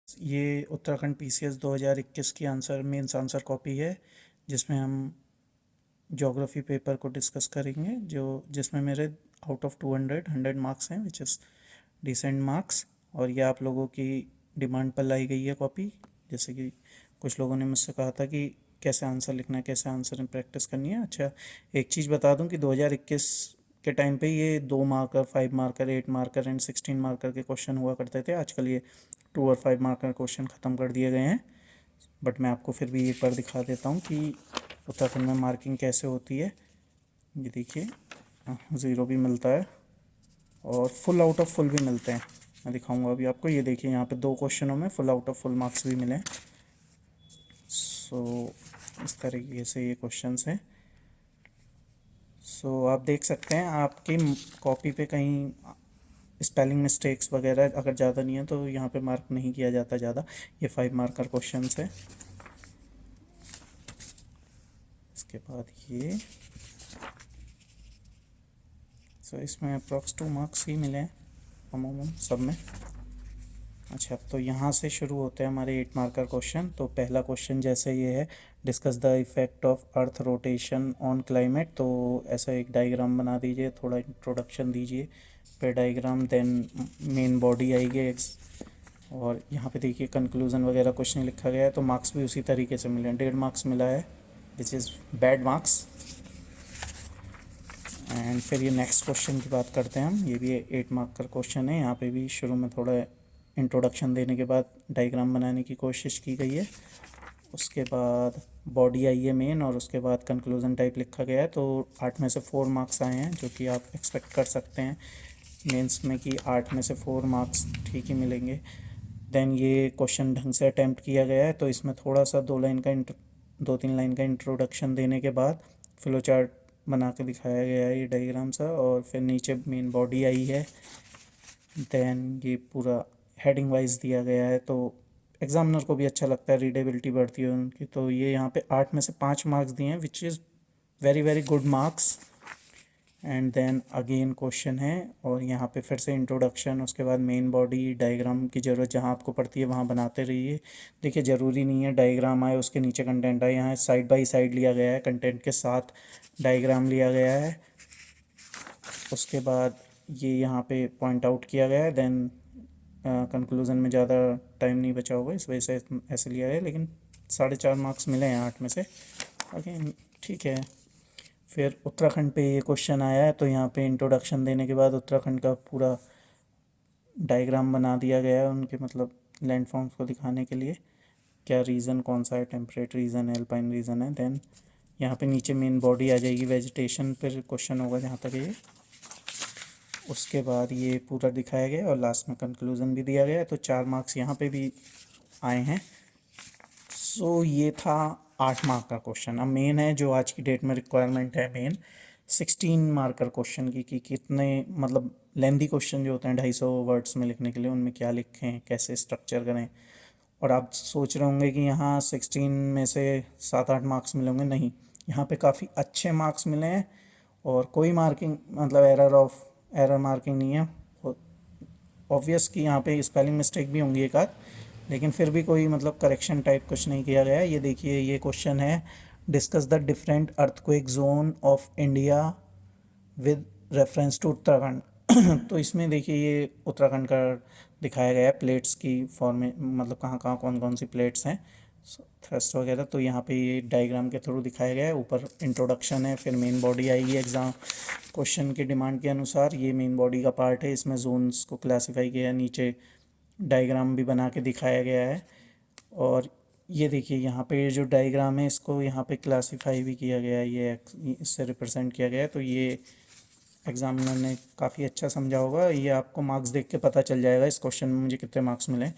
ये उत्तराखंड पीसीएस 2021 की mains answer copy है, जिसमें हम ज्योग्राफी पेपर को डिस्कस करेंगे, जिसमें मेरे आउट ऑफ 100 मार्क्स हैं, विच इज़ डिसेंट मार्क्स। और ये आप लोगों की डिमांड पर लाई गई है कॉपी। जैसे कि कुछ लोगों ने मुझसे कहा था कि कैसे आंसर लिखना है, कैसे आंसर में प्रैक्टिस करनी है। अच्छा, एक चीज़ बता दूं कि 2021 के टाइम पे ये 2 marker, 5 marker, 8 marker and 16 marker के क्वेश्चन हुआ करते थे। आजकल ये 2 और 5 मार्कर क्वेश्चन ख़त्म कर दिए गए हैं। बट मैं आपको फिर भी एक बार दिखा देता हूँ कि उत्तराखंड में मार्किंग कैसे होती है। ये देखिए, 0 भी मिलता है और फुल आउट ऑफ फुल भी मिलते हैं। मैं दिखाऊंगा अभी आपको। ये देखिए, यहाँ पे 2 क्वेश्चनों में full out of full marks भी मिले। सो इस तरीके से ये क्वेश्चंस हैं। सो आप देख सकते हैं आपकी कॉपी पे कहीं स्पेलिंग मिस्टेक्स वगैरह अगर ज़्यादा नहीं है तो यहाँ पे मार्क नहीं किया जाता ज़्यादा। ये 5 मार्कर क्वेश्चंस है। इसके बाद ये इसमें अप्रॉक्स 2 मार्क्स ही मिले हैं अमूमन सब में। अच्छा, तो यहाँ से शुरू होते हैं हमारे 8 मार्कर क्वेश्चन। तो पहला क्वेश्चन जैसे ये है, discuss the effect of earth rotation on climate. तो ऐसा एक डायग्राम बना दीजिए, थोड़ा इंट्रोडक्शन दीजिए, फिर डायग्राम, देन मेन बॉडी आएगी। और यहाँ पे देखिए कंक्लूज़न वगैरह कुछ नहीं लिखा गया है, तो मार्क्स भी उसी तरीके से मिले हैं। 1.5 मार्क्स मिला है, which is bad marks. And फिर ये नेक्स्ट क्वेश्चन की बात करते हैं हम। ये भी 8 मार्क का क्वेश्चन है। यहाँ पे भी शुरू में थोड़ा इंट्रोडक्शन देने के बाद डायग्राम बनाने की कोशिश की गई है। उसके बाद बॉडी आई है मेन, और उसके बाद कंक्लूज़न टाइप लिखा गया है। तो 8 में से 4 मार्क्स आए हैं, जो कि आप एक्सपेक्ट कर सकते हैं मेंस में कि 8 में से 4 मार्क्स ठीक ही मिलेंगे। देन ये क्वेश्चन ढंग से अटैम्प्ट किया गया है, तो इसमें थोड़ा सा 2-3 लाइन का इंट्रोडक्शन देने के बाद फ्लो चार्ट बना के दिखाया गया है, ये डायग्राम सा। और फिर नीचे मेन बॉडी आई है। देन ये पूरा हेडिंग वाइज दिया गया है, तो एग्जामिनर को भी अच्छा लगता है, रीडेबिलिटी बढ़ती है उनकी। तो ये यहाँ पे 8 में से 5 मार्क्स दिए हैं, which is very very good marks. And then again question है, और यहाँ पे फिर से इंट्रोडक्शन, उसके बाद मेन बॉडी, डायग्राम की ज़रूरत जहाँ आपको पड़ती है वहाँ बनाते रहिए। देखिए, ज़रूरी नहीं है डायग्राम आए उसके नीचे कंटेंट आए। यहाँ साइड बाय साइड लिया गया है, कंटेंट के साथ डायग्राम लिया गया है। उसके बाद ये यहाँ पे पॉइंट आउट किया गया है। देन कंक्लूज़न में ज़्यादा टाइम नहीं बचा होगा, इस वजह से ऐसे लिया है। लेकिन 4.5 मार्क्स मिले हैं 8 में से। अगेन ठीक है। फिर उत्तराखंड पे ये क्वेश्चन आया है, तो यहाँ पे इंट्रोडक्शन देने के बाद उत्तराखंड का पूरा डायग्राम बना दिया गया है, उनके मतलब लैंडफॉर्म्स को दिखाने के लिए क्या रीज़न कौन सा है, टेम्परेट रीज़न है, अल्पाइन रीज़न है। देन यहाँ पे नीचे मेन बॉडी आ जाएगी, वेजिटेशन पर क्वेश्चन होगा जहाँ तक ये। उसके बाद ये पूरा दिखाया गया और लास्ट में कंक्लूज़न भी दिया गया है, तो 4 मार्क्स यहाँ पे भी आए हैं। सो ये था 8 मार्क का क्वेश्चन। अब मेन है जो आज की डेट में रिक्वायरमेंट है, मेन 16 मार्कर क्वेश्चन की, कि कितने मतलब लेंदी क्वेश्चन जो होते हैं 250 वर्ड्स में लिखने के लिए, उनमें क्या लिखें, कैसे स्ट्रक्चर करें। और आप सोच रहे होंगे कि यहाँ 16 में से 7-8 मार्क्स मिलेंगे। नहीं, यहाँ पे काफ़ी अच्छे मार्क्स मिले हैं, और कोई मार्किंग मतलब एरर मार्किंग नहीं है। ऑब्वियस कि यहाँ पे स्पेलिंग मिस्टेक भी होंगी एक आध, लेकिन फिर भी कोई मतलब करेक्शन टाइप कुछ नहीं किया गया है। ये देखिए, ये क्वेश्चन है, discuss the different earthquake zone of India with reference to Uttarakhand. तो इसमें देखिए, ये उत्तराखंड का दिखाया गया है, प्लेट्स की फॉर्म में, मतलब कहाँ कहाँ कौन कौन सी प्लेट्स हैं, थ्रस्ट वगैरह। तो यहाँ पे ये डायग्राम के थ्रू दिखाया गया है। ऊपर इंट्रोडक्शन है, फिर मेन बॉडी आएगी एग्ज़ाम क्वेश्चन की डिमांड के अनुसार। ये मेन बॉडी का पार्ट है, इसमें जोन्स को क्लासीफाई किया है, नीचे डायग्राम भी बना के दिखाया गया है। और ये देखिए, यहाँ पे जो डायग्राम है इसको यहाँ पे क्लासीफाई भी किया गया है, ये इससे रिप्रेजेंट किया गया है। तो ये एग्जामिनर ने काफ़ी अच्छा समझा होगा। ये आपको मार्क्स देख के पता चल जाएगा इस क्वेश्चन में मुझे कितने मार्क्स मिले।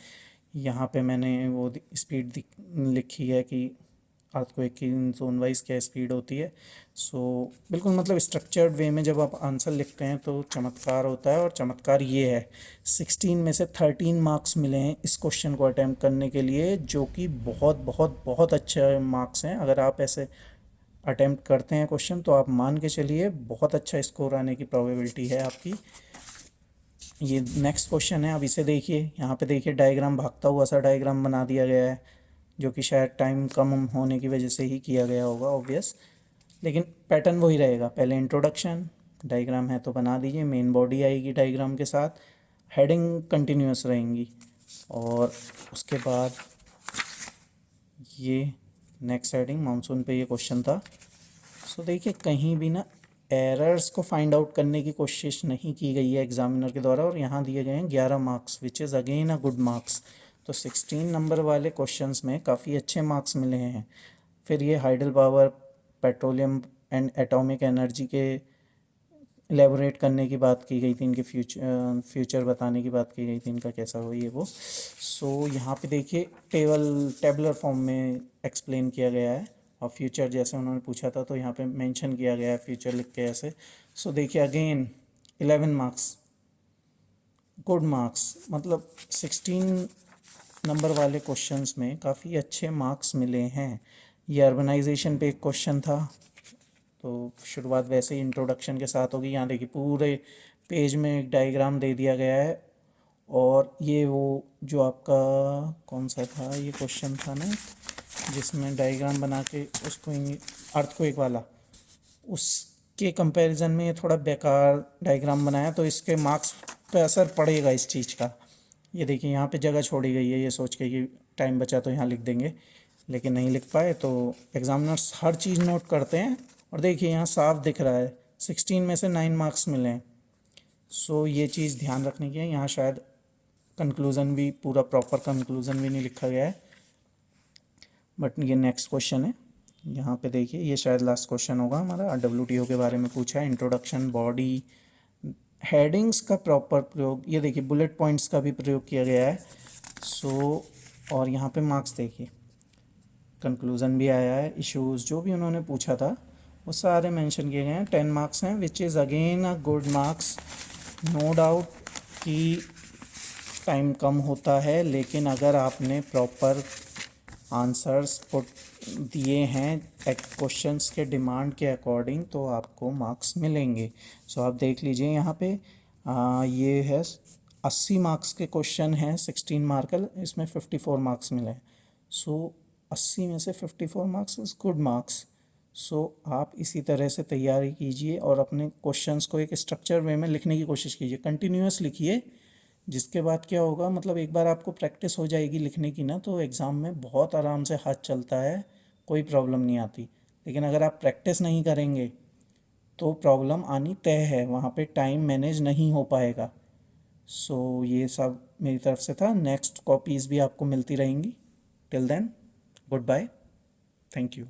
यहाँ पे मैंने वो स्पीड लिखी है कि अर्थक्वेक की जोन वाइज क्या स्पीड होती है। सो बिल्कुल मतलब स्ट्रक्चर्ड वे में जब आप आंसर लिखते हैं तो चमत्कार होता है। और चमत्कार ये है, 16 में से 13 मार्क्स मिले हैं इस क्वेश्चन को अटैम्प्ट करने के लिए, जो कि बहुत बहुत बहुत अच्छे मार्क्स हैं। अगर आप ऐसे अटैम्प्ट करते हैं क्वेश्चन, तो आप मान के चलिए बहुत अच्छा स्कोर आने की प्रोबेबिलिटी है आपकी। ये नेक्स्ट क्वेश्चन है, अब इसे देखिए। यहाँ पे देखिए डायग्राम, भागता हुआ सा डायग्राम बना दिया गया है, जो कि शायद टाइम कम होने की वजह से ही किया गया होगा, ऑब्वियस। लेकिन पैटर्न वही रहेगा, पहले इंट्रोडक्शन, डायग्राम है तो बना दीजिए, मेन बॉडी आएगी डायग्राम के साथ, हेडिंग कंटिन्यूस रहेंगी, और उसके बाद ये नेक्स्ट हेडिंग, मानसून पे ये क्वेश्चन था। सो देखिए कहीं भी ना एरर्स को फाइंड आउट करने की कोशिश नहीं की गई है एग्जामिनर के द्वारा, और यहाँ दिए गए हैं 11 marks, which is again a good marks. तो 16 नंबर वाले क्वेश्चंस में काफ़ी अच्छे मार्क्स मिले हैं। फिर ये hydel power, petroleum and atomic energy के एलेबोरेट करने की बात की गई थी, इनके फ्यूचर बताने की बात की गई थी, इनका कैसा हो ये वो। सो यहाँ पे देखिए टेबलर फॉर्म में एक्सप्लेन किया गया है, और फ्यूचर जैसे उन्होंने पूछा था तो यहाँ पे मेंशन किया गया है फ्यूचर लिख के ऐसे। सो देखिए अगेन 11 मार्क्स, गुड मार्क्स, मतलब 16 नंबर वाले क्वेश्चंस में काफ़ी अच्छे मार्क्स मिले हैं। ये अर्बनाइजेशन पे एक क्वेश्चन था, तो शुरुआत वैसे ही इंट्रोडक्शन के साथ होगी। यहाँ देखिए पूरे पेज में एक डायग्राम दे दिया गया है, और ये वो जो आपका कौन सा था, ये क्वेश्चन था ना जिसमें डायग्राम बना के उसको अर्थक्वेक वाला, उसके कंपैरिजन में ये थोड़ा बेकार डायग्राम बनाया, तो इसके मार्क्स पे असर पड़ेगा इस चीज़ का। ये देखिए यहाँ पे जगह छोड़ी गई है, ये सोच के कि टाइम बचा तो यहाँ लिख देंगे, लेकिन नहीं लिख पाए। तो एग्जामिनर्स हर चीज़ नोट करते हैं, और देखिए यहाँ साफ दिख रहा है 16 में से 9 मार्क्स मिले हैं। सो ये चीज़ ध्यान रखने की है। यहाँ शायद कंक्लूज़न भी, पूरा प्रॉपर कंक्लूज़न भी नहीं लिखा गया है, बट ये नेक्स्ट क्वेश्चन है। यहाँ पे देखिए ये शायद लास्ट क्वेश्चन होगा हमारा। WTO के बारे में पूछा है, इंट्रोडक्शन, बॉडी, हेडिंग्स का प्रॉपर प्रयोग, ये देखिए बुलेट पॉइंट्स का भी प्रयोग किया गया है। सो और यहाँ पे मार्क्स देखिए, कंक्लूज़न भी आया है, इश्यूज़ जो भी उन्होंने पूछा था वो सारे मेंशन किए गए हैं। 10 मार्क्स हैं, which is again a good marks. No doubt कि टाइम कम होता है, लेकिन अगर आपने प्रॉपर आंसर्स पुट दिए हैं क्वेश्चंस के डिमांड के अकॉर्डिंग, तो आपको मार्क्स मिलेंगे। सो आप देख लीजिए यहाँ पे ये है 80 मार्क्स के क्वेश्चन हैं, 16 मार्कर, इसमें 54 मार्क्स मिले हैं। सो 80 में से 54 मार्क्स इज़ गुड मार्क्स। सो आप इसी तरह से तैयारी कीजिए, और अपने क्वेश्चंस को एक स्ट्रक्चर वे में लिखने की कोशिश कीजिए, कंटिन्यूअस लिखिए। जिसके बाद क्या होगा, मतलब एक बार आपको प्रैक्टिस हो जाएगी लिखने की ना, तो एग्ज़ाम में बहुत आराम से हाथ चलता है, कोई प्रॉब्लम नहीं आती। लेकिन अगर आप प्रैक्टिस नहीं करेंगे तो प्रॉब्लम आनी तय है, वहाँ पे टाइम मैनेज नहीं हो पाएगा। सो ये सब मेरी तरफ से था। नेक्स्ट कॉपीज़ भी आपको मिलती रहेंगी। Till then, good bye, thank you.